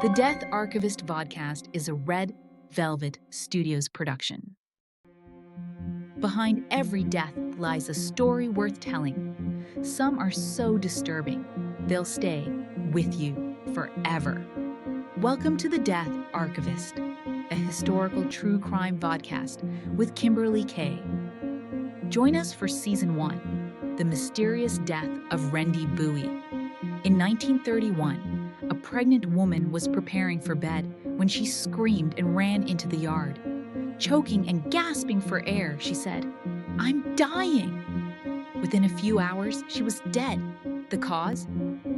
The Death Archivist Vodcast is a Red Velvet Studios production. Behind every death lies a story worth telling. Some are so disturbing, they'll stay with you forever. Welcome to The Death Archivist, a historical true crime vodcast with Kimberly Kay. Join us for Season 1, The Mysterious Death of Rendy Bowie. In 1931, a pregnant woman was preparing for bed when she screamed and ran into the yard. Choking and gasping for air, she said, "I'm dying." Within a few hours, she was dead. The cause?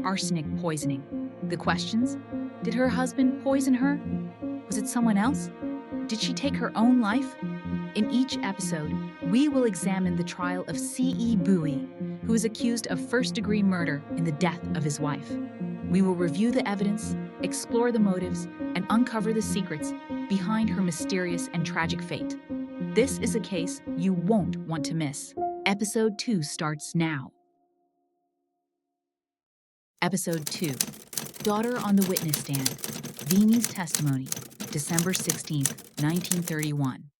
Arsenic poisoning. The questions? Did her husband poison her? Was it someone else? Did she take her own life? In each episode, we will examine the trial of C.E. Bowie, who is accused of first-degree murder in the death of his wife. We will review the evidence, explore the motives, and uncover the secrets behind her mysterious and tragic fate. This is a case you won't want to miss. Episode 2 starts now. Episode 2, Daughter on the Witness Stand, Veenie's Testimony, December 16th, 1931.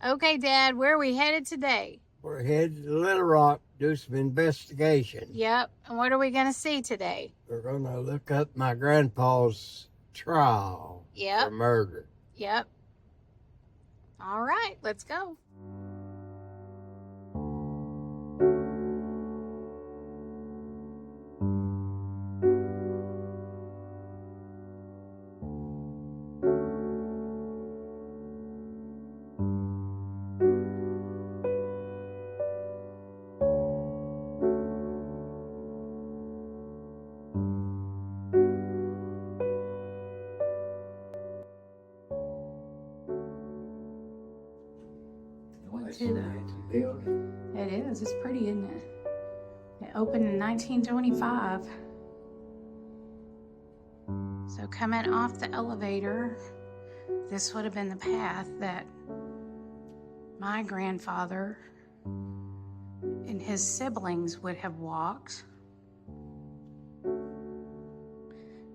Okay, Dad, where are we headed today? We're headed to Little Rock to do some investigation. Yep, and what are we going to see today? We're going to look up my grandpa's trial for murder. Yep. All right, let's go. Building. It is. It's pretty, isn't it? It opened in 1925. So coming off the elevator, this would have been the path that my grandfather and his siblings would have walked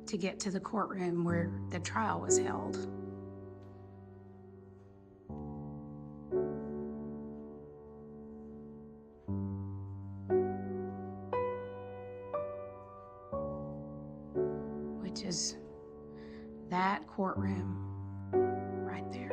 to get to the courtroom where the trial was held. Which is that courtroom right there.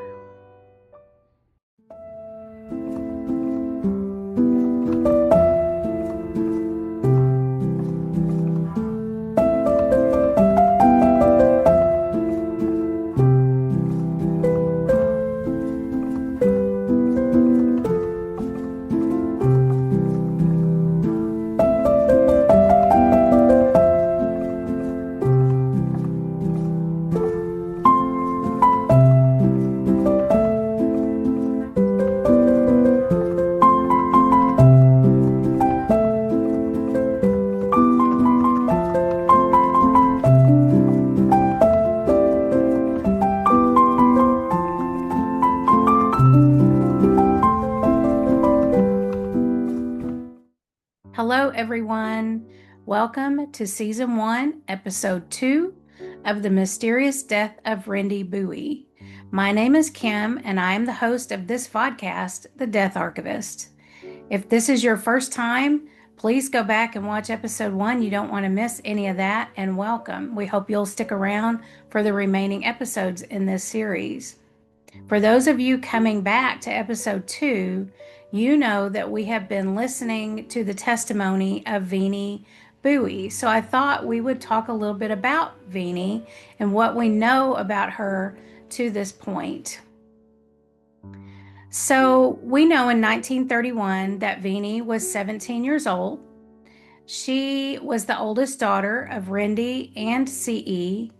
Hello, everyone. Welcome to Season 1, Episode 2 of The Mysterious Death of Rendy Bowie. My name is Kim, and I am the host of this podcast, The Death Archivist. If this is your first time, please go back and watch Episode 1. You don't want to miss any of that, and welcome. We hope you'll stick around for the remaining episodes in this series. For those of you coming back to Episode 2, you know that we have been listening to the testimony of Veenie Bowie. So I thought we would talk a little bit about Veenie and what we know about her to this point. So we know in 1931 that Veenie was 17 years old. She was the oldest daughter of Rendy and C.E.,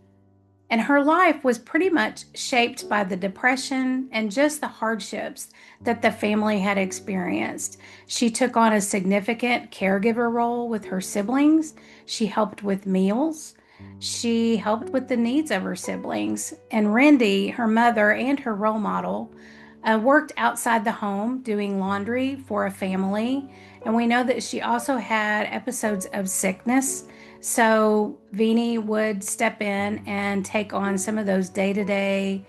and her life was pretty much shaped by the depression and just the hardships that the family had experienced. She took on a significant caregiver role with her siblings. She helped with meals. She helped with the needs of her siblings. And Rendy, her mother and her role model, worked outside the home doing laundry for a family. And we know that she also had episodes of sickness. So Veenie would step in and take on some of those day-to-day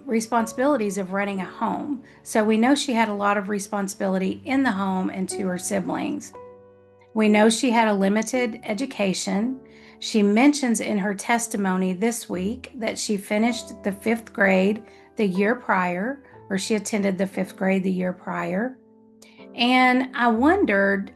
responsibilities of running a home. So we know she had a lot of responsibility in the home and to her siblings. We know she had a limited education. She mentions in her testimony this week that she finished the 5th grade the year prior, or she attended the 5th grade the year prior. And I wondered,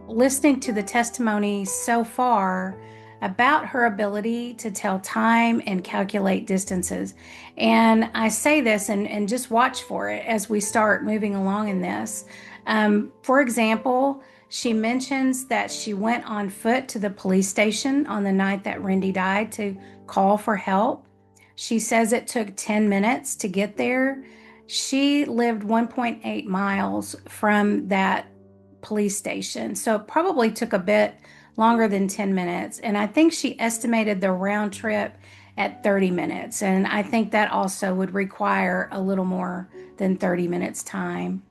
listening to the testimony so far, about her ability to tell time and calculate distances. And I say this and just watch for it as we start moving along in this. For example, she mentions that she went on foot to the police station on the night that Rendy died to call for help. She says it took 10 minutes to get there. She lived 1.8 miles from that police station, so it probably took a bit longer than 10 minutes. And I think she estimated the round trip at 30 minutes. And I think that also would require a little more than 30 minutes time.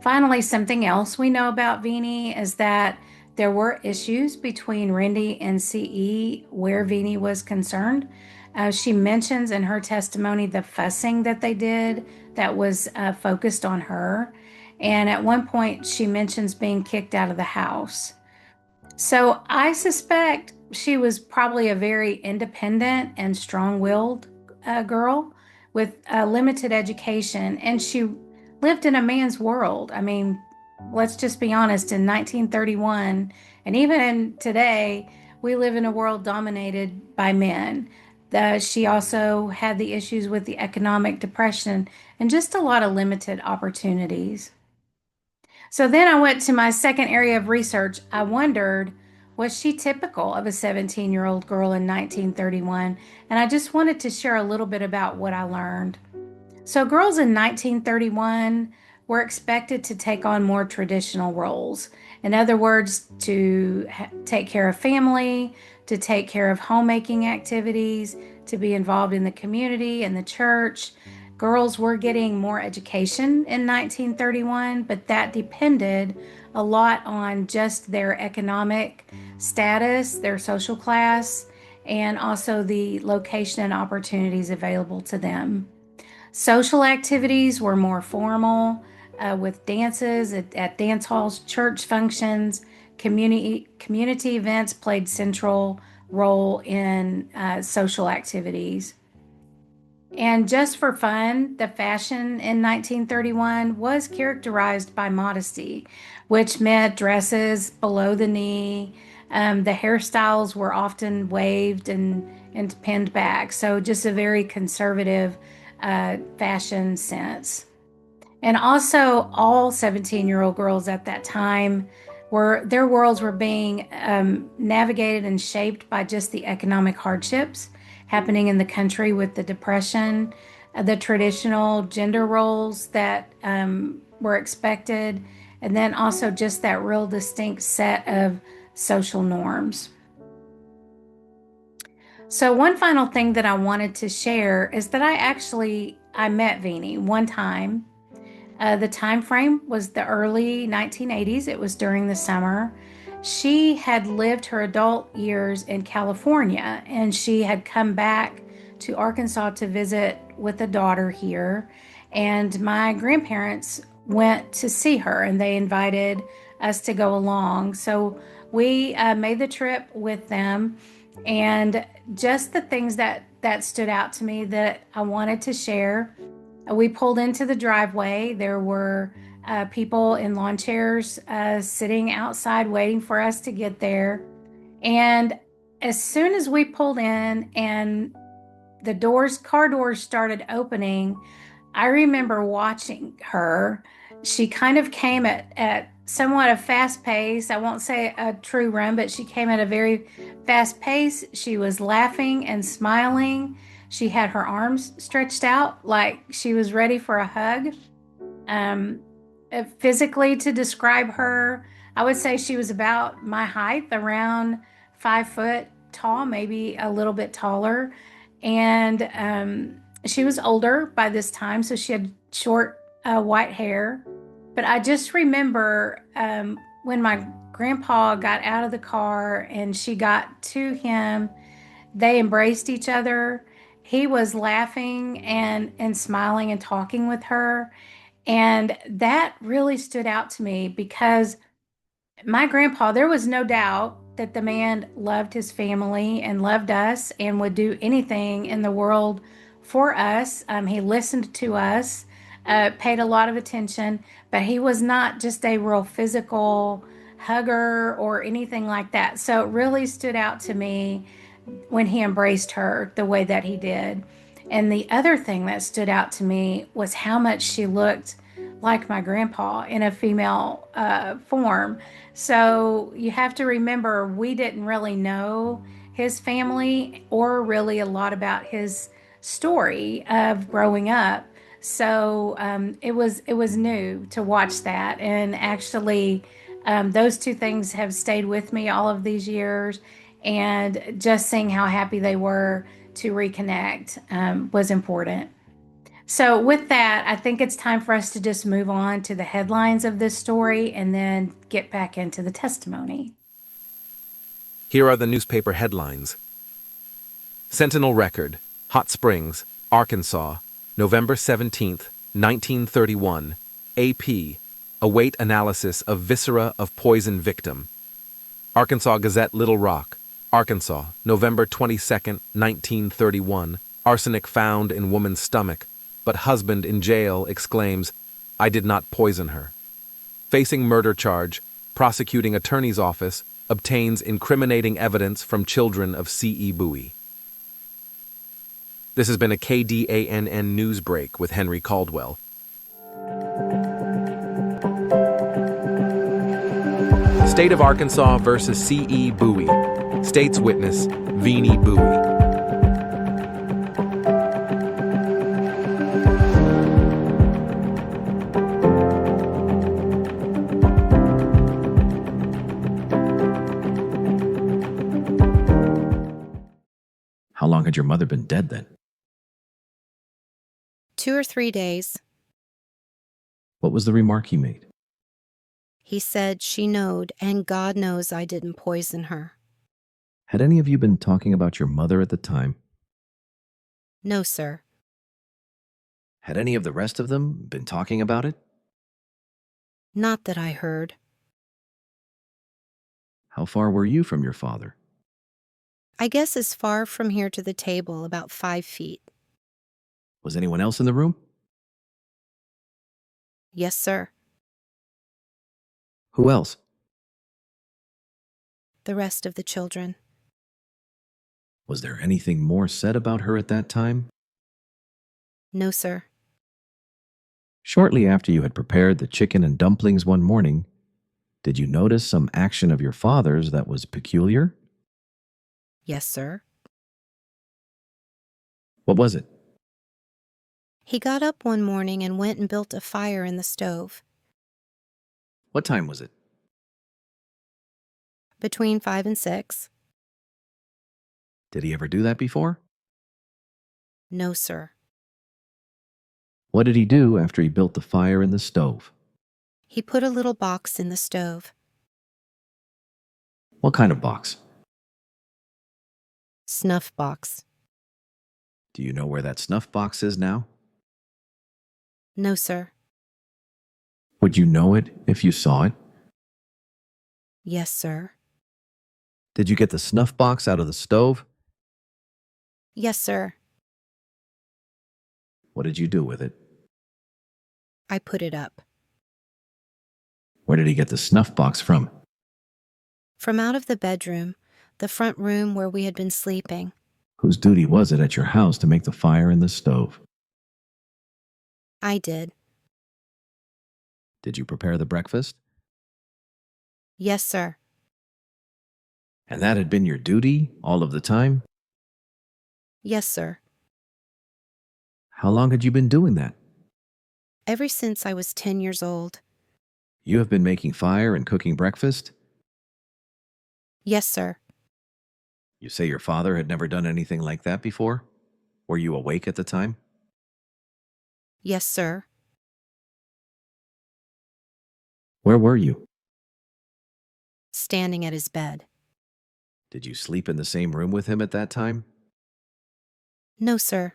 Finally, something else we know about Veenie is that there were issues between Rendy and CE where Veenie was concerned. She mentions in her testimony the fussing that they did that was focused on her. And at one point, she mentions being kicked out of the house. So I suspect she was probably a very independent and strong-willed girl with a limited education, and she lived in a man's world. I mean, let's just be honest, in 1931, and even in today, we live in a world dominated by men. She also had the issues with the economic depression and just a lot of limited opportunities. So then I went to my second area of research. I wondered, was she typical of a 17-year-old girl in 1931? And I just wanted to share a little bit about what I learned. So girls in 1931 were expected to take on more traditional roles. In other words, to take care of family, to take care of homemaking activities, to be involved in the community and the church. Girls were getting more education in 1931, but that depended a lot on just their economic status, their social class, and also the location and opportunities available to them. Social activities were more formal, with dances at dance halls, church functions, community events played central role in social activities. And just for fun, the fashion in 1931 was characterized by modesty, which meant dresses below the knee. The hairstyles were often waved and pinned back. So just a very conservative fashion sense. And also, all 17-year-old girls at that time their worlds were being navigated and shaped by just the economic hardships happening in the country with the Depression, the traditional gender roles that were expected, and then also just that real distinct set of social norms. So one final thing that I wanted to share is that I met Veenie one time. The time frame was the early 1980s. It was during the summer. She had lived her adult years in California, and she had come back to Arkansas to visit with a daughter here. And my grandparents went to see her, and they invited us to go along. So we made the trip with them, and just the things that stood out to me that I wanted to share. We pulled into the driveway. There were people in lawn chairs sitting outside waiting for us to get there. And as soon as we pulled in and the car doors started opening, I remember watching her. She kind of came at somewhat a fast pace. I won't say a true run, but she came at a very fast pace. She was laughing and smiling. She had her arms stretched out like she was ready for a hug. Physically, to describe her, I would say she was about my height, around 5 foot tall, maybe a little bit taller. And she was older by this time, so she had short white hair. But I just remember when my Grandpa got out of the car and she got to him, they embraced each other. He was laughing and smiling and talking with her. And that really stood out to me because my grandpa, there was no doubt that the man loved his family and loved us and would do anything in the world for us. He listened to us, paid a lot of attention, but he was not just a real physical hugger or anything like that. So it really stood out to me when he embraced her the way that he did. And the other thing that stood out to me was how much she looked like my grandpa in a female form. So you have to remember, we didn't really know his family or really a lot about his story of growing up. So it was new to watch that, and actually, those two things have stayed with me all of these years. And just seeing how happy they were to reconnect was important. So, with that, I think it's time for us to just move on to the headlines of this story and then get back into the testimony. Here are the newspaper headlines. Sentinel Record, Hot Springs, Arkansas, November 17th, 1931. AP, await analysis of viscera of poison victim. Arkansas Gazette, Little Rock, Arkansas, November 22nd, 1931. Arsenic found in woman's stomach, but husband in jail exclaims, "I did not poison her." Facing murder charge, prosecuting attorney's office obtains incriminating evidence from children of C.E. Bowie. This has been a KDANN news break with Henry Caldwell. State of Arkansas versus C.E. Bowie. State's witness, Veenie Bowie. How long had your mother been dead then? 2 or 3 days. What was the remark he made? He said she knowed, and God knows I didn't poison her. Had any of you been talking about your mother at the time? No, sir. Had any of the rest of them been talking about it? Not that I heard. How far were you from your father? I guess as far from here to the table, about 5 feet. Was anyone else in the room? Yes, sir. Who else? The rest of the children. Was there anything more said about her at that time? No, sir. Shortly after you had prepared the chicken and dumplings one morning, did you notice some action of your father's that was peculiar? Yes, sir. What was it? He got up one morning and went and built a fire in the stove. What time was it? Between 5 and 6. Did he ever do that before? No, sir. What did he do after he built the fire in the stove? He put a little box in the stove. What kind of box? Snuff box. Do you know where that snuff box is now? No, sir. Would you know it if you saw it? Yes, sir. Did you get the snuff box out of the stove? Yes, sir. What did you do with it? I put it up. Where did he get the snuff box from? From out of the bedroom, the front room where we had been sleeping. Whose duty was it at your house to make the fire in the stove? I did. Did you prepare the breakfast? Yes, sir. And that had been your duty all of the time? Yes, sir. How long had you been doing that? Ever since I was 10 years old. You have been making fire and cooking breakfast? Yes, sir. You say your father had never done anything like that before? Were you awake at the time? Yes, sir. Where were you? standing at his bed. Did you sleep in the same room with him at that time? No, sir.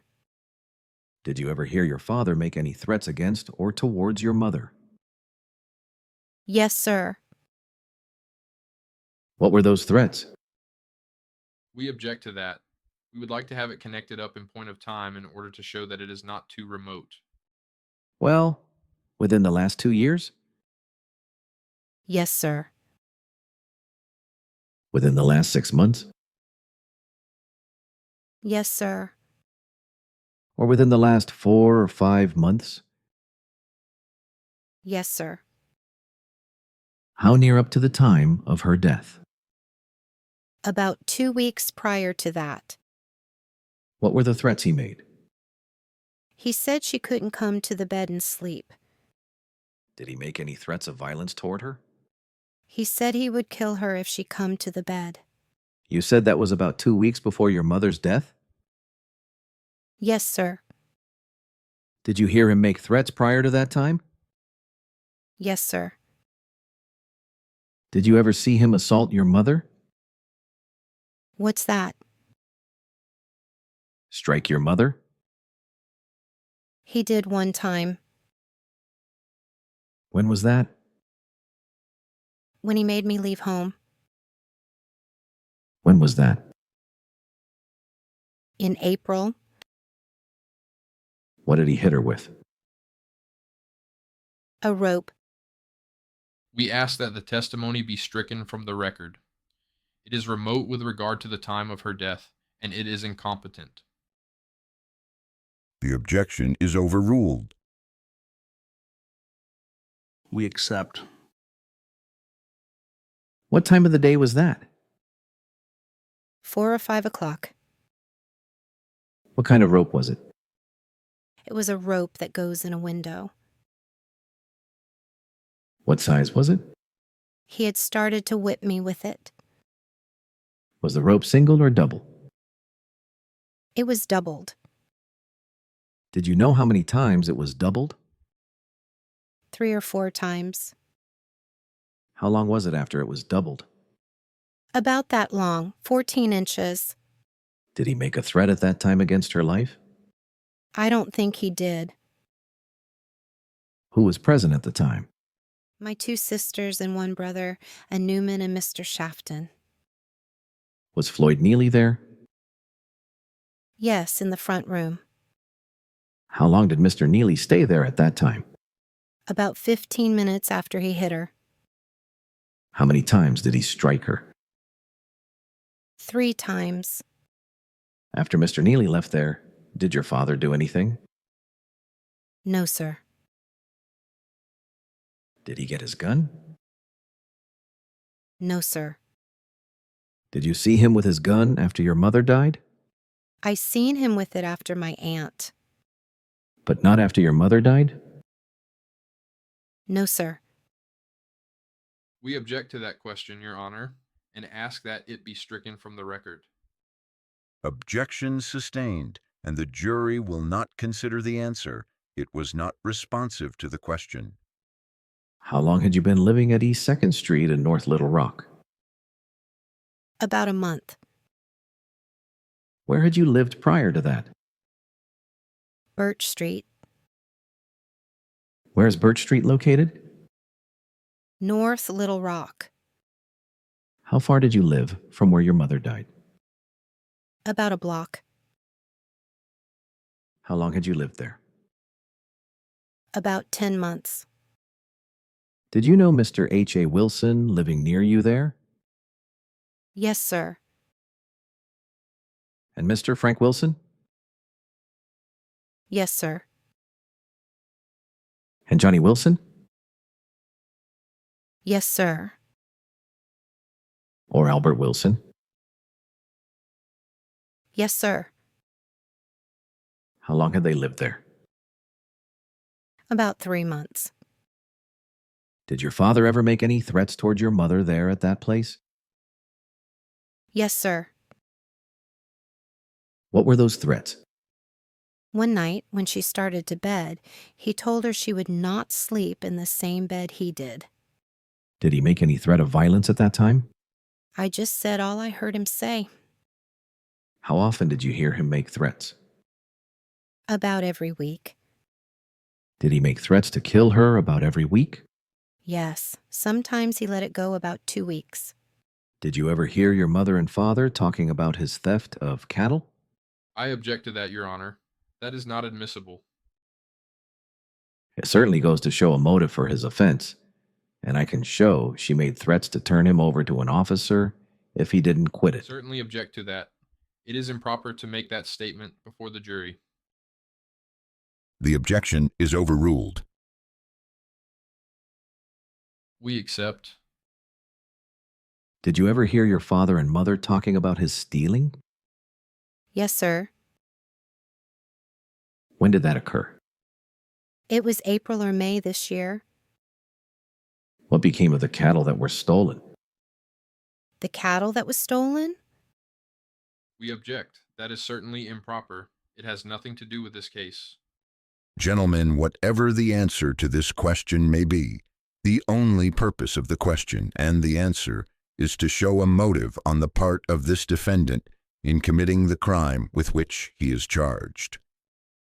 Did you ever hear your father make any threats against or towards your mother? Yes, sir. What were those threats? We object to that. We would like to have it connected up in point of time in order to show that it is not too remote. Well, within the last 2 years? Yes, sir. Within the last 6 months? Yes, sir. Or within the last 4 or 5 months? Yes, sir. How near up to the time of her death? About 2 weeks prior to that. What were the threats he made? He said she couldn't come to the bed and sleep. Did he make any threats of violence toward her? He said he would kill her if she come to the bed. You said that was about 2 weeks before your mother's death? Yes, sir. Did you hear him make threats prior to that time? Yes, sir. Did you ever see him assault your mother? What's that? Strike your mother? He did one time, When was that? when he made me leave home. When was that? In April. What did he hit her with? A rope. We ask that the testimony be stricken from the record. It is remote with regard to the time of her death, and it is incompetent. The objection is overruled. We accept. What time of the day was that? 4 or 5 o'clock. What kind of rope was it? It was a rope that goes in a window. What size was it? He had started to whip me with it. Was the rope single or double? It was doubled. Did you know how many times it was doubled? 3 or 4 times. How long was it after it was doubled? About that long, 14 inches. Did he make a threat at that time against her life? I don't think he did. Who was present at the time? My 2 sisters and 1 brother, a Newman and Mr. Shafton. Was Floyd Neely there? Yes, in the front room. How long did Mr. Neely stay there at that time? About 15 minutes after he hit her. How many times did he strike her? 3 times. After Mr. Neely left there, did your father do anything? No, sir. Did he get his gun? No, sir. Did you see him with his gun after your mother died? I seen him with it after my aunt. But not after your mother died? No, sir. We object to that question, Your Honor, and ask that it be stricken from the record. Objection sustained, and the jury will not consider the answer. It was not responsive to the question. How long had you been living at East 2nd Street in North Little Rock? About a month. Where had you lived prior to that? Birch Street. Where is Birch Street located? North Little Rock. How far did you live from where your mother died? About a block. How long had you lived there? About 10 months. Did you know Mr. H.A. Wilson living near you there? Yes, sir. And Mr. Frank Wilson? Yes, sir. And Johnny Wilson? Yes, sir. Or Albert Wilson? Yes, sir. How long had they lived there? About 3 months. Did your father ever make any threats toward your mother there at that place? Yes, sir. What were those threats? One night, when she started to bed, he told her she would not sleep in the same bed he did. Did he make any threat of violence at that time? I just said all I heard him say. How often did you hear him make threats? About every week. Did he make threats to kill her about every week? Yes, sometimes he let it go about 2 weeks. Did you ever hear your mother and father talking about his theft of cattle? I object to that, Your Honor. That is not admissible. It certainly goes to show a motive for his offense, and I can show she made threats to turn him over to an officer if he didn't quit it. Certainly object to that. It is improper to make that statement before the jury. The objection is overruled. We accept. Did you ever hear your father and mother talking about his stealing? Yes, sir. When did that occur? It was April or May this year. What became of the cattle that were stolen? The cattle that was stolen? We object. That is certainly improper. It has nothing to do with this case. Gentlemen, whatever the answer to this question may be, the only purpose of the question and the answer is to show a motive on the part of this defendant in committing the crime with which he is charged.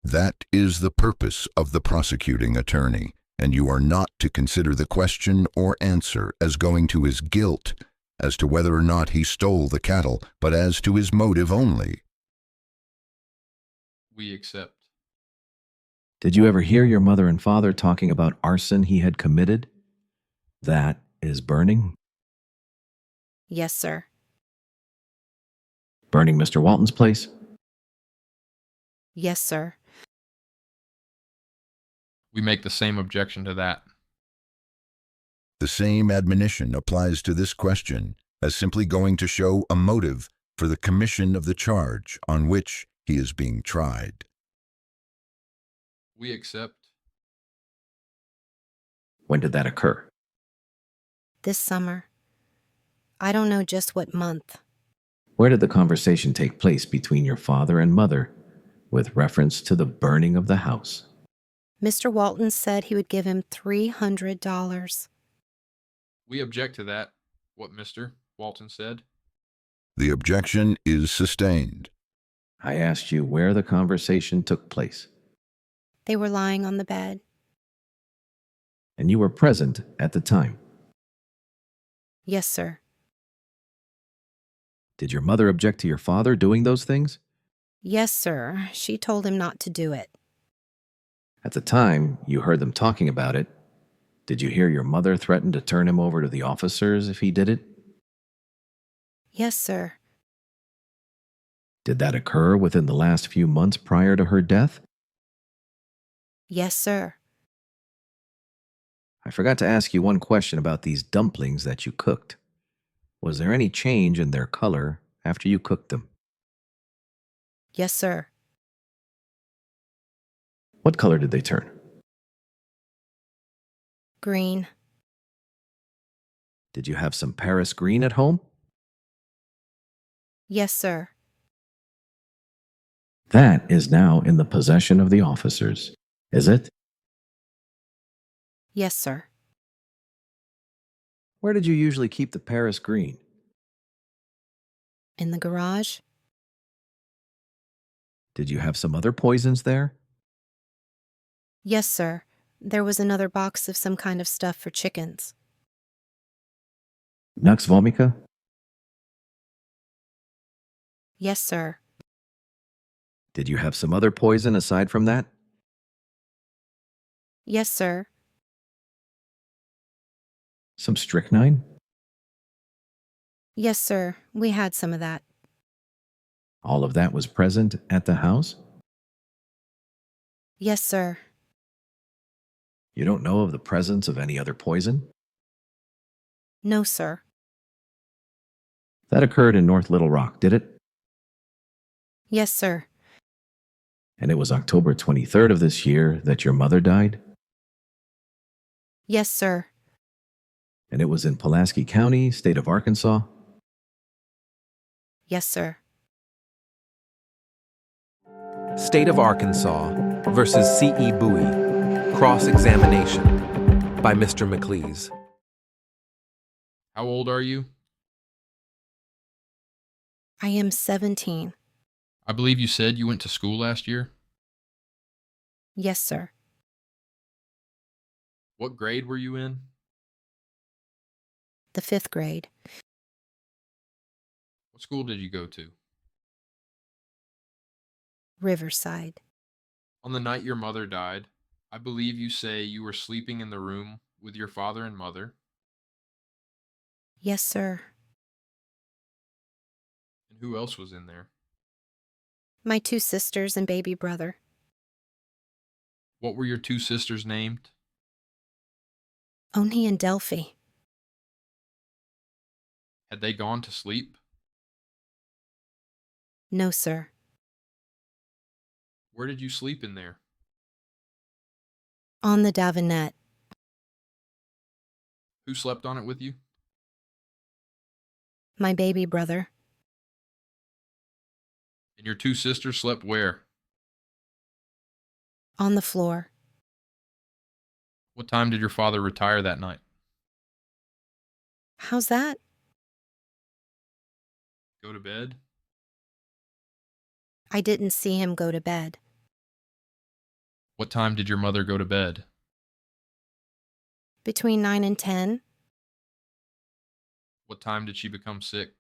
That is the purpose of the prosecuting attorney, and you are not to consider the question or answer as going to his guilt as to whether or not he stole the cattle, but as to his motive only. We accept. Did you ever hear your mother and father talking about arson he had committed? That is burning? Yes, sir. Burning Mr. Walton's place? Yes, sir. We make the same objection to that. The same admonition applies to this question as simply going to show a motive for the commission of the charge on which he is being tried. We accept. When did that occur? This summer. I don't know just what month. Where did the conversation take place between your father and mother with reference to the burning of the house? Mr. Walton said he would give him $300. We object to that, what Mr. Walton said. The objection is sustained. I asked you where the conversation took place. They were lying on the bed. And you were present at the time. Yes, sir. Did your mother object to your father doing those things? Yes, sir. She told him not to do it. At the time you heard them talking about it, did you hear your mother threaten to turn him over to the officers if he did it? Yes, sir. Did that occur within the last few months prior to her death? Yes, sir. I forgot to ask you one question about these dumplings that you cooked. Was there any change in their color after you cooked them? Yes, sir. What color did they turn? Green. Did you have some Paris green at home? Yes, sir. That is now in the possession of the officers, is it? Yes, sir. Where did you usually keep the Paris green? In the garage? Did you have some other poisons there? Yes, sir. There was another box of some kind of stuff for chickens. Nux vomica? Yes, sir. Did you have some other poison aside from that? Yes, sir. Some strychnine? Yes, sir. We had some of that. All of that was present at the house? Yes, sir. You don't know of the presence of any other poison? No, sir. That occurred in North Little Rock, did it? Yes, sir. And it was October 23rd of this year that your mother died? Yes, sir. And it was in Pulaski County, state of Arkansas? Yes, sir. State of Arkansas versus C.E. Bowie. Cross-examination by Mr. McLeese. How old are you? I am 17. I believe you said you went to school last year. Yes, sir. What grade were you in? The 5th grade. What school did you go to? Riverside. On the night your mother died, I believe you say you were sleeping in the room with your father and mother. Yes, sir. And who else was in there? My 2 sisters and baby brother. What were your 2 sisters named? Oni and Delphi. Had they gone to sleep? No, sir. Where did you sleep in there? On the Davenette. Who slept on it with you? My baby brother. And your 2 sisters slept where? On the floor. What time did your father retire that night? How's that? Go to bed? I didn't see him go to bed. What time did your mother go to bed? Between 9 and 10. What time did she become sick?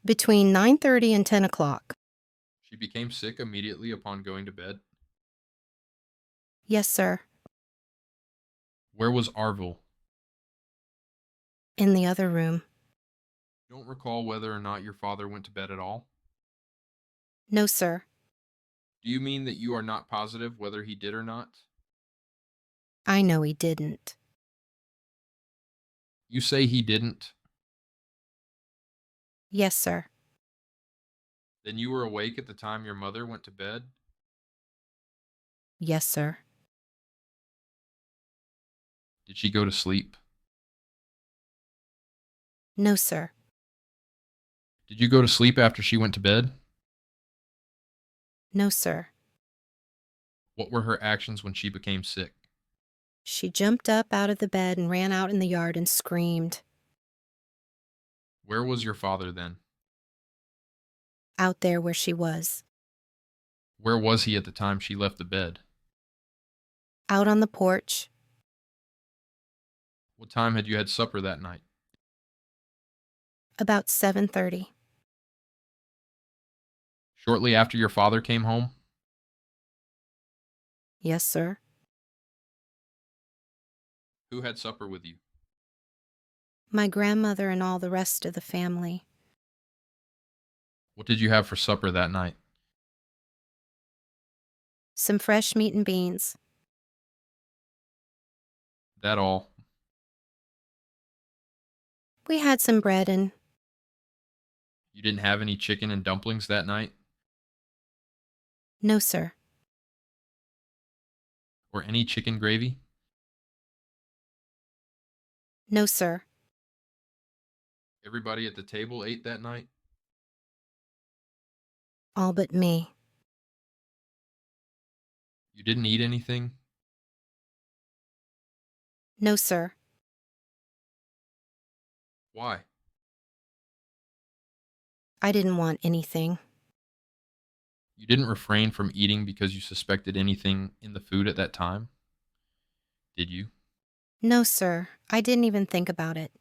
Between 9:30 and 10 o'clock. She became sick immediately upon going to bed. Yes, sir. Where was Arville? In the other room. You don't recall whether or not your father went to bed at all? No, sir. Do you mean that you are not positive whether he did or not? I know he didn't. You say he didn't. Yes, sir. Then you were awake at the time your mother went to bed? Yes, sir. Did she go to sleep? No, sir. Did you go to sleep after she went to bed? No, sir. What were her actions when she became sick? She jumped up out of the bed and ran out in the yard and screamed. Where was your father then? Out there where she was. Where was he at the time she left the bed? Out on the porch. What time had you had supper that night? About 7:30. Shortly after your father came home? Yes, sir. Who had supper with you? My grandmother and all the rest of the family. What did you have for supper that night? Some fresh meat and beans. That all? We had some bread and... You didn't have any chicken and dumplings that night? No, sir. Or any chicken gravy? No, sir. Everybody at the table ate that night? All but me. You didn't eat anything? No, sir. Why? I didn't want anything. You didn't refrain from eating because you suspected anything in the food at that time? Did you? No, sir. I didn't even think about it.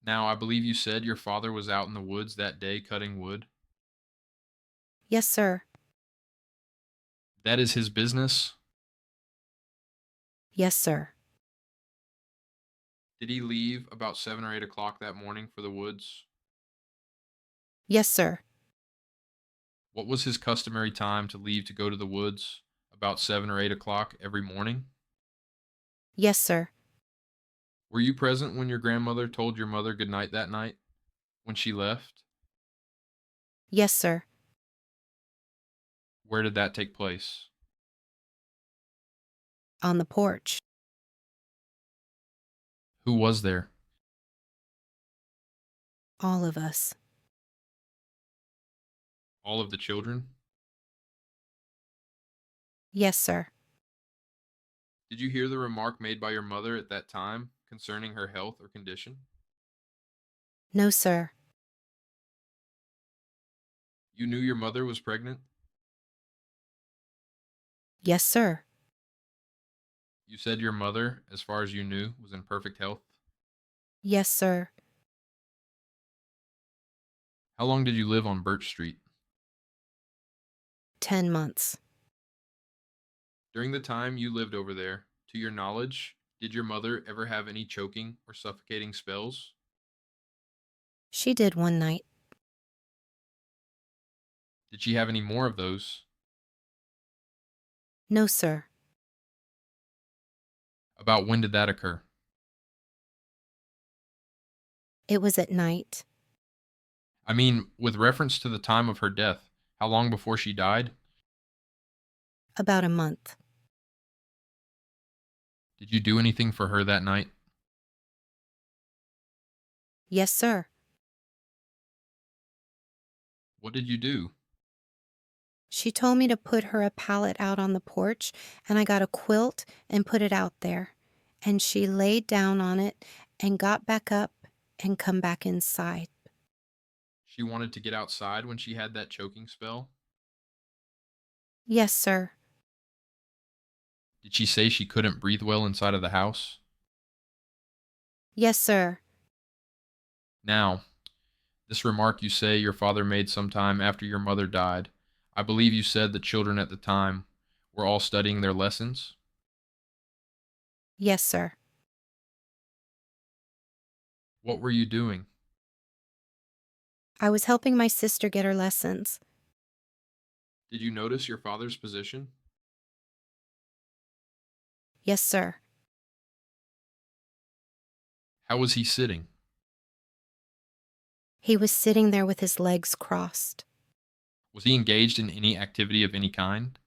Now, I believe you said your father was out in the woods that day cutting wood. Yes, sir. That is his business? Yes, sir. Did he leave about 7 or 8 o'clock that morning for the woods? Yes, sir. What was his customary time to leave to go to the woods? About 7 or 8 o'clock every morning? Yes, sir. Were you present when your grandmother told your mother good night that night? When she left? Yes, sir. Where did that take place? On the porch. Who was there? All of us. All of the children? Yes, sir. Did you hear the remark made by your mother at that time concerning her health or condition? No, sir. You knew your mother was pregnant? Yes, sir. You said your mother, as far as you knew, was in perfect health? Yes, sir. How long did you live on Birch Street? 10 months. During the time you lived over there, to your knowledge, did your mother ever have any choking or suffocating spells? She did one night. Did she have any more of those? No, sir. About when did that occur? It was at night. I mean, with reference to the time of her death, how long before she died? About a month. Did you do anything for her that night? Yes, sir. What did you do? She told me to put her a pallet out on the porch, and I got a quilt and put it out there. And she laid down on it and got back up and come back inside. She wanted to get outside when she had that choking spell? Yes, sir. Did she say she couldn't breathe well inside of the house? Yes, sir. Now, this remark you say your father made sometime after your mother died, I believe you said the children at the time were all studying their lessons? Yes, sir. What were you doing? I was helping my sister get her lessons. Did you notice your father's position? Yes, sir. How was he sitting? He was sitting there with his legs crossed. Was he engaged in any activity of any kind?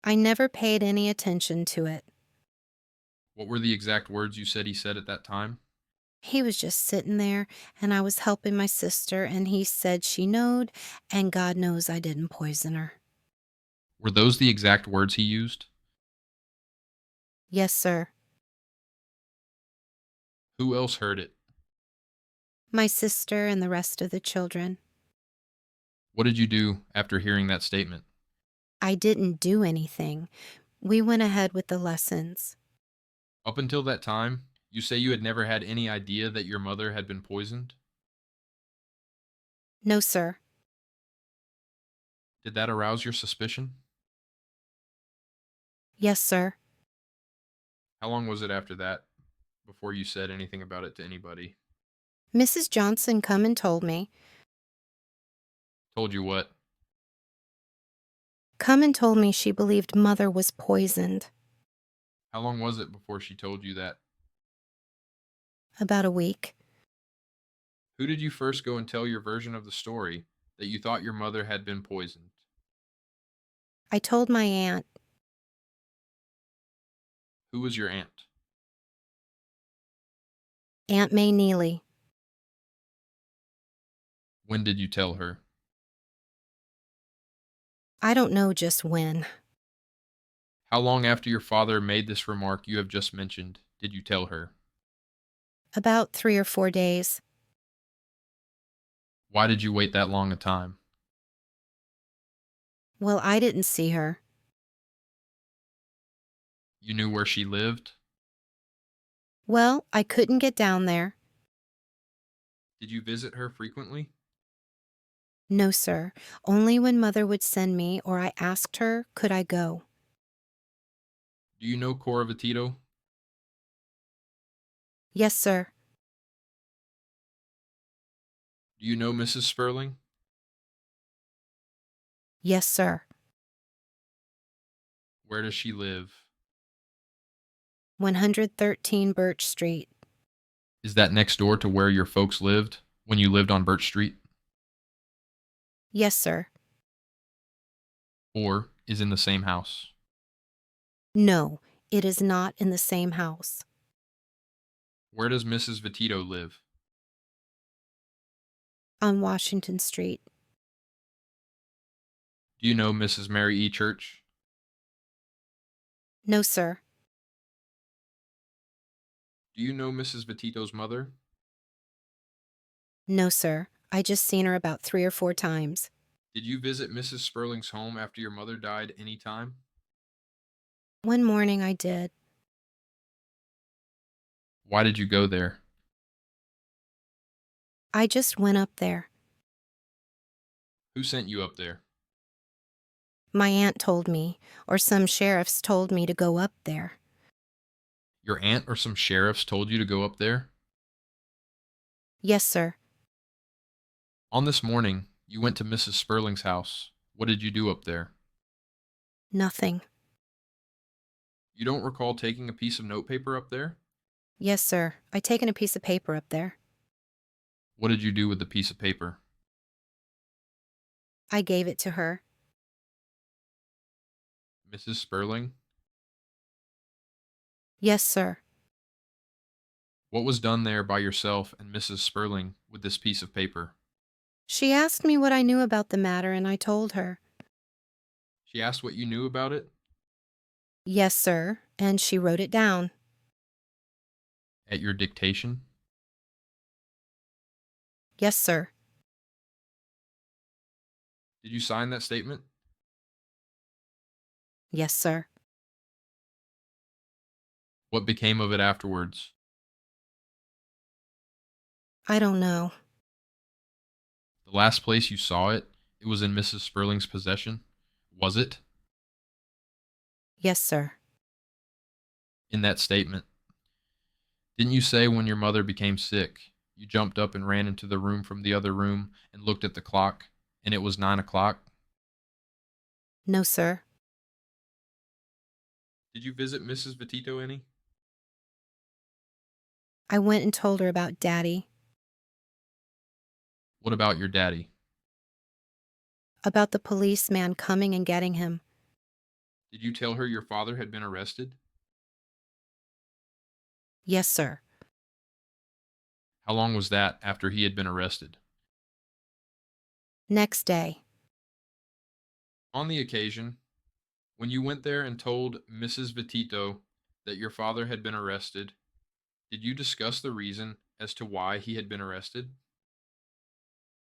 I never paid any attention to it. What were the exact words you said he said at that time? He was just sitting there, and I was helping my sister, and he said she knowed, and God knows I didn't poison her. Were those the exact words he used? Yes, sir. Who else heard it? My sister and the rest of the children. What did you do after hearing that statement? I didn't do anything. We went ahead with the lessons. Up until that time, you say you had never had any idea that your mother had been poisoned? No, sir. Did that arouse your suspicion? Yes, sir. How long was it after that before you said anything about it to anybody? Mrs. Johnson come and told me. Told you what? Come and told me she believed Mother was poisoned. How long was it before she told you that? About a week. Who did you first go and tell your version of the story that you thought your mother had been poisoned? I told my aunt. Who was your aunt? Aunt May Neely. When did you tell her? I don't know just when. How long after your father made this remark you have just mentioned did you tell her? About 3 or 4 days. Why did you wait that long a time? Well, I didn't see her. You knew where she lived? Well, I couldn't get down there. Did you visit her frequently? No, sir. Only when Mother would send me or I asked her, could I go. Do you know Cora Vitito? Yes, sir. Do you know Mrs. Sperling? Yes, sir. Where does she live? 113 Birch Street. Is that next door to where your folks lived when you lived on Birch Street? Yes, sir. Or is in the same house? No, it is not in the same house. Where does Mrs. Vitito live? On Washington Street. Do you know Mrs. Mary E. Church? No, sir. Do you know Mrs. Vitito's mother? No, sir. I just seen her about 3 or 4 times. Did you visit Mrs. Sperling's home after your mother died any time? One morning I did. Why did you go there? I just went up there. Who sent you up there? My aunt told me, or some sheriffs told me to go up there. Your aunt or some sheriffs told you to go up there? Yes, sir. On this morning, you went to Mrs. Sperling's house. What did you do up there? Nothing. You don't recall taking a piece of notepaper up there? Yes, sir. I taken a piece of paper up there. What did you do with the piece of paper? I gave it to her. Mrs. Sperling? Yes, sir. What was done there by yourself and Mrs. Sperling with this piece of paper? She asked me what I knew about the matter, and I told her. She asked what you knew about it? Yes, sir, and she wrote it down. At your dictation? Yes, sir. Did you sign that statement? Yes, sir. What became of it afterwards? I don't know. The last place you saw it, it was in Mrs. Sperling's possession? Was it? Yes, sir. In that statement. Didn't you say when your mother became sick, you jumped up and ran into the room from the other room and looked at the clock, and it was 9 o'clock? No, sir. Did you visit Mrs. Vitito any? I went and told her about Daddy, What about your daddy? about the policeman coming and getting him. Did you tell her your father had been arrested? Yes, sir. How long was that after he had been arrested? Next day. On the occasion, when you went there and told Mrs. Vitito that your father had been arrested, did you discuss the reason as to why he had been arrested?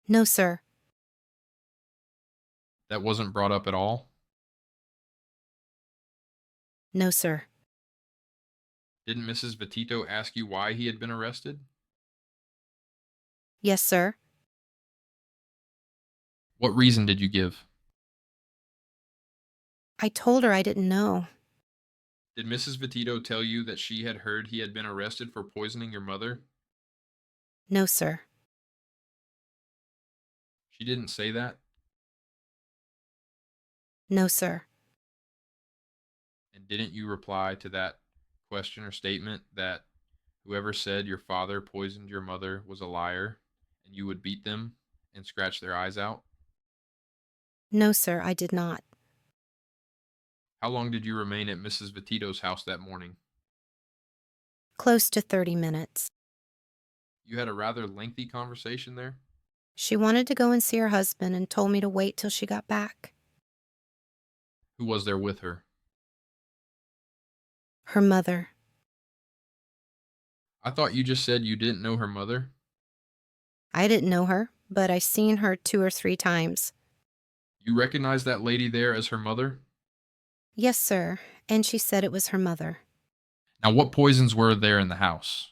No, sir. That wasn't brought up at all? No, sir. Didn't Mrs. Vitito ask you why he had been arrested? Yes, sir. What reason did you give? I told her I didn't know. Did Mrs. Vitito tell you that she had heard he had been arrested for poisoning your mother? No, sir. She didn't say that? No, sir. And didn't you reply to that question or statement that whoever said your father poisoned your mother was a liar and you would beat them and scratch their eyes out? No, sir, I did not. How long did you remain at Mrs. Vitito's house that morning? Close to 30 minutes. You had a rather lengthy conversation there? She wanted to go and see her husband and told me to wait till she got back. Who was there with her? Her mother. I thought you just said you didn't know her mother. I didn't know her, but I seen her 2 or 3 times. You recognize that lady there as her mother? Yes, sir, and she said it was her mother. Now, what poisons were there in the house?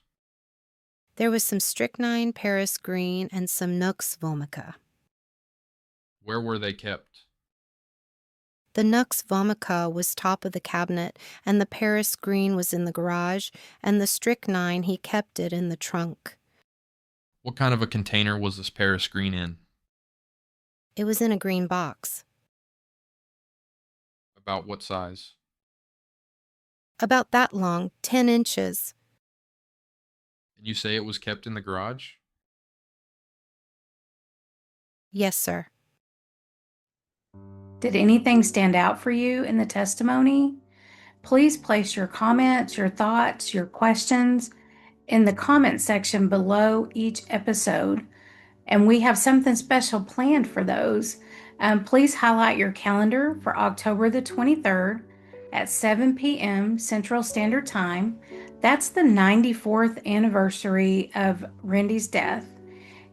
There was some strychnine, Paris green, and some Nux vomica. Where were they kept? The Nux vomica was top of the cabinet, and the Paris green was in the garage, and the strychnine he kept it in the trunk. What kind of a container was this Paris green in? It was in a green box. About what size? About that long, 10 inches. And you say it was kept in the garage? Yes, sir. Did anything stand out for you in the testimony? Please place your comments, your thoughts, your questions in the comment section below each episode. And we have something special planned for those. Please highlight your calendar for October the 23rd at 7 p.m. Central Standard Time. That's the 94th anniversary of Rendy's death,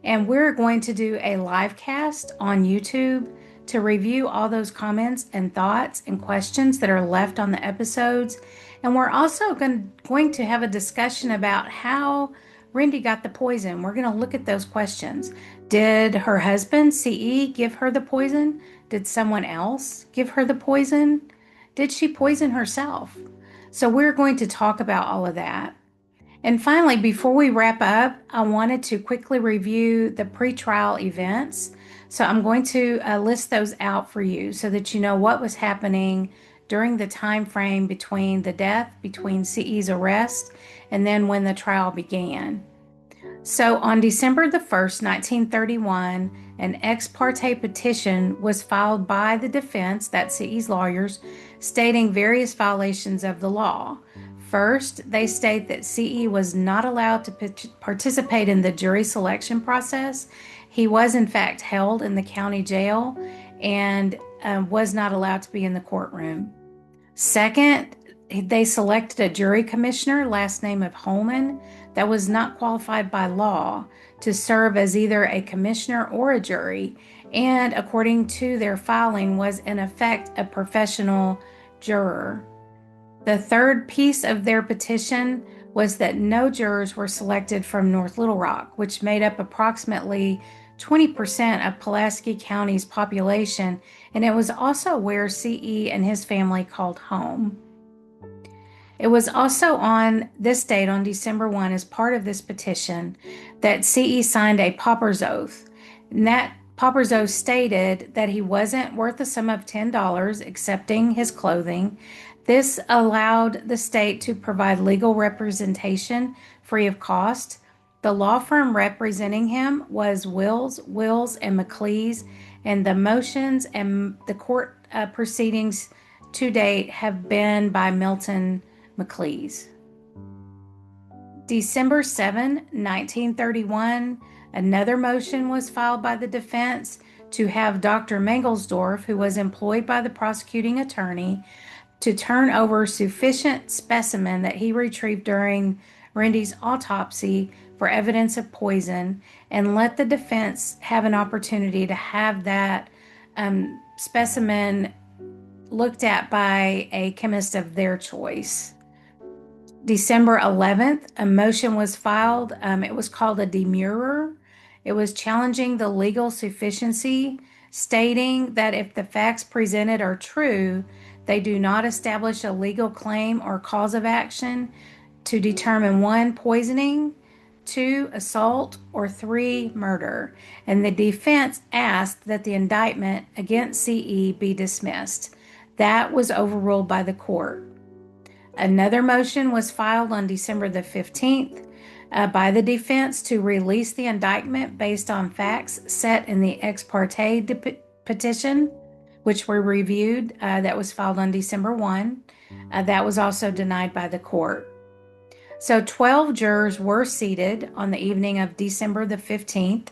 and we're going to do a live cast on YouTube to review all those comments and thoughts and questions that are left on the episodes. And we're also going to have a discussion about how Rendy got the poison. We're going to look at those questions. Did her husband, CE, give her the poison? Did someone else give her the poison? Did she poison herself? So we're going to talk about all of that. And finally, before we wrap up, I wanted to quickly review the pretrial events. So I'm going to list those out for you so that you know what was happening during the time frame between the death, between CE's arrest, and then when the trial began. So on December the 1st, 1931, an ex parte petition was filed by the defense, that's CE's lawyers, stating various violations of the law. First, they state that CE was not allowed to participate in the jury selection process. He was, in fact, held in the county jail and was not allowed to be in the courtroom. Second, they selected a jury commissioner, last name of Holman, that was not qualified by law to serve as either a commissioner or a jury, and according to their filing, was in effect a professional juror. The third piece of their petition was that no jurors were selected from North Little Rock, which made up approximately 20% of Pulaski County's population, and it was also where CE and his family called home. It was also on this date, on December 1, as part of this petition, that CE signed a pauper's oath. And that pauper's oath stated that he wasn't worth the sum of $10, excepting his clothing. This allowed the state to provide legal representation free of cost. The law firm representing him was Wills, and McLeese, and the motions and the court proceedings to date have been by Milton McLeese. December 7, 1931, another motion was filed by the defense to have Dr. Mangelsdorf, who was employed by the prosecuting attorney, to turn over sufficient specimen that he retrieved during Rendy's autopsy for evidence of poison, and let the defense have an opportunity to have that specimen looked at by a chemist of their choice. December 11th, a motion was filed. It was called a demurrer. It was challenging the legal sufficiency, stating that if the facts presented are true, they do not establish a legal claim or cause of action to determine 1, poisoning, 2, assault, or 3, murder. And the defense asked that the indictment against CE be dismissed. That was overruled by the court. Another motion was filed on December the 15th by the defense to release the indictment based on facts set in the ex parte petition, which were reviewed. That was filed on December 1. That was also denied by the court. So 12 jurors were seated on the evening of December the 15th.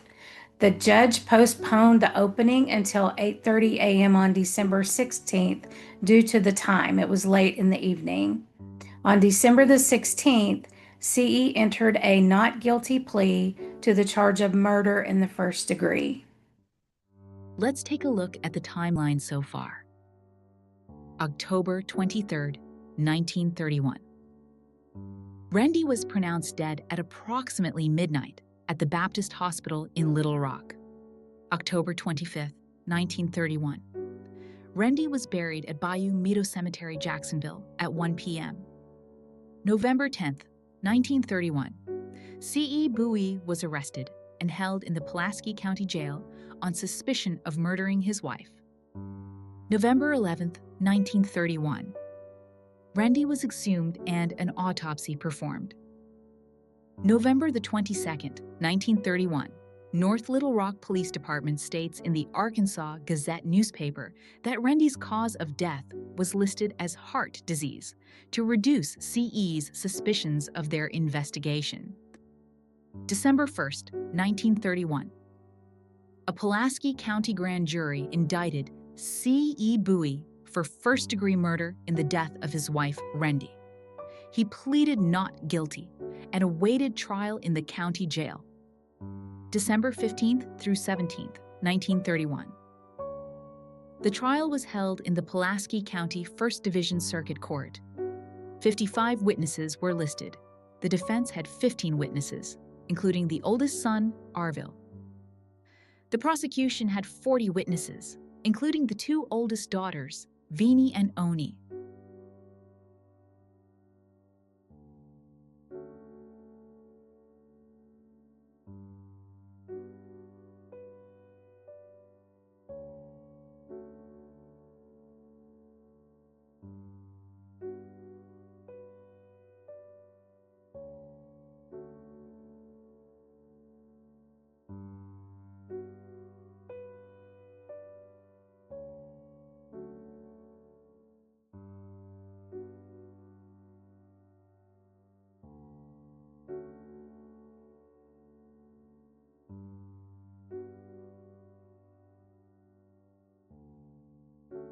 The judge postponed the opening until 8:30 a.m. on December 16th due to the time. It was late in the evening. On December the 16th, CE entered a not guilty plea to the charge of murder in the first degree. Let's take a look at the timeline so far. October 23rd, 1931. Rendy was pronounced dead at approximately midnight at the Baptist Hospital in Little Rock. October 25th, 1931. Rendy was buried at Bayou Meadow Cemetery, Jacksonville at 1 p.m. November 10th, 1931. C.E. Bowie was arrested and held in the Pulaski County Jail on suspicion of murdering his wife. November 11th, 1931. Rendy was exhumed and an autopsy performed. November the 22nd, 1931. North Little Rock Police Department states in the Arkansas Gazette newspaper that Rendy's cause of death was listed as heart disease to reduce CE's suspicions of their investigation. December 1st, 1931. A Pulaski County grand jury indicted C.E. Bowie for first-degree murder in the death of his wife, Rendy. He pleaded not guilty and awaited trial in the county jail. December 15th through 17th, 1931. The trial was held in the Pulaski County 1st Division Circuit Court. 55 witnesses were listed. The defense had 15 witnesses, including the oldest son, Arvil. The prosecution had 40 witnesses, including the two oldest daughters, Veenie and Oni.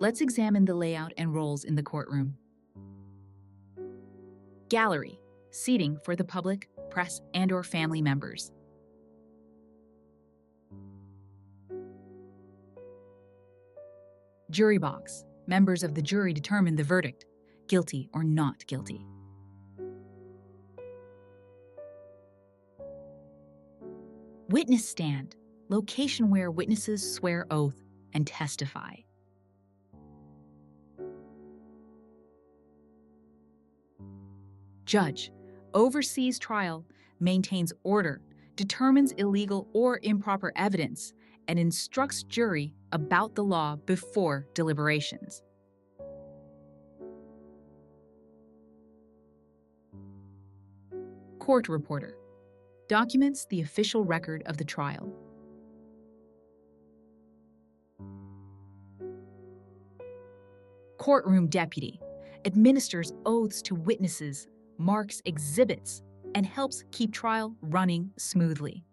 Let's examine the layout and roles in the courtroom. Gallery, seating for the public, press, and/or family members. Jury box, members of the jury determine the verdict, guilty or not guilty. Witness stand, location where witnesses swear oath and testify. Judge, oversees trial, maintains order, determines illegal or improper evidence, and instructs jury about the law before deliberations. Court reporter, documents the official record of the trial. Courtroom deputy, administers oaths to witnesses, marks exhibits, and helps keep trial running smoothly.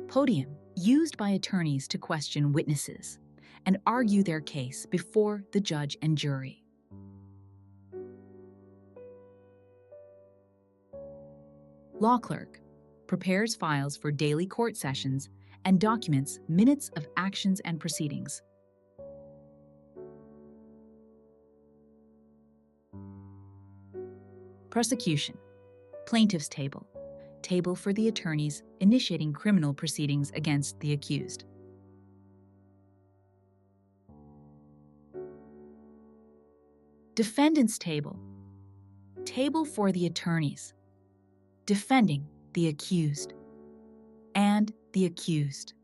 Podium, used by attorneys to question witnesses and argue their case before the judge and jury. Law clerk, prepares files for daily court sessions and documents minutes of actions and proceedings. Prosecution, plaintiff's table, table for the attorneys initiating criminal proceedings against the accused. Defendant's table, table for the attorneys defending the accused and the accused.